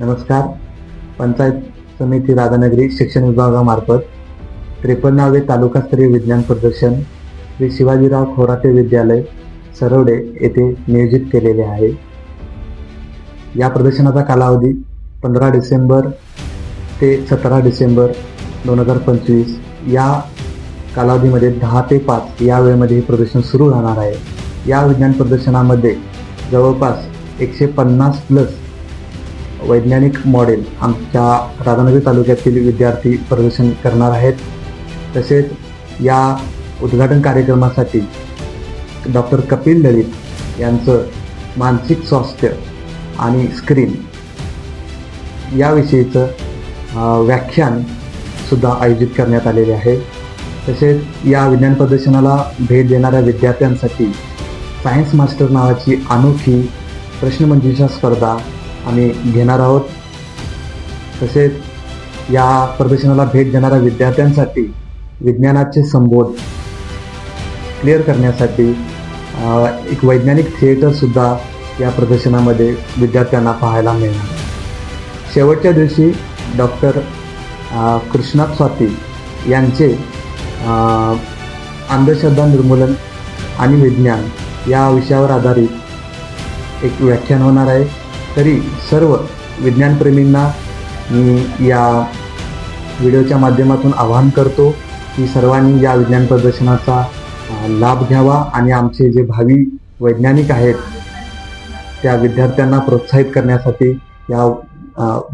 नमस्कार. पंचायत समिती राधानगरी शिक्षण विभागामार्फत 53वे तालुकास्तरीय विज्ञान प्रदर्शन श्री शिवाजीराव खोराटे विद्यालय सरवडे येथे नियोजित केलेले आहे. या प्रदर्शनाचा कालावधी 15 डिसेंबर ते 17 डिसेंबर 2025 या कालावधीमध्ये 10 ते 5 या वेळेमध्ये हे प्रदर्शन सुरू राहणार आहे. या विज्ञान प्रदर्शनामध्ये जवळपास 150 प्लस वैज्ञानिक मॉडेल आमच्या राधानगरी तालुक्यातील विद्यार्थी प्रदर्शन करणार आहेत. तसेच या उद्घाटन कार्यक्रमासाठी डॉक्टर कपिल ललित यांचं मानसिक स्वास्थ्य आणि स्क्रीन याविषयीचं व्याख्यानसुद्धा आयोजित करण्यात आलेले आहे. तसेच या विज्ञान प्रदर्शनाला भेट देणाऱ्या विद्यार्थ्यांसाठी सायन्स मास्टर नावाची अनोखी प्रश्नमंजुषा स्पर्धा आम्ही घेणार आहोत. तसेच या प्रदर्शनाला भेट देणाऱ्या विद्यार्थ्यांसाठी विज्ञानाचे संबोध क्लिअर करण्यासाठी एक वैज्ञानिक थिएटरसुद्धा या प्रदर्शनामध्ये विद्यार्थ्यांना पाहायला मिळणार. शेवटच्या दिवशी डॉक्टर कृष्णात स्वाती यांचे अंधश्रद्धा निर्मूलन आणि विज्ञान या विषयावर आधारित एक व्याख्यान होणार आहे. तरी सर्व विज्ञानप्रेमींना मी या व्हिडिओच्या माध्यमातून आवाहन करतो की सर्वांनी या विज्ञान प्रदर्शनाचा लाभ घ्यावा आणि आमचे जे भावी वैज्ञानिक आहेत त्या विद्यार्थ्यांना प्रोत्साहित करण्यासाठी या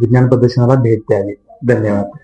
विज्ञान प्रदर्शनाला भेट द्यावी. धन्यवाद.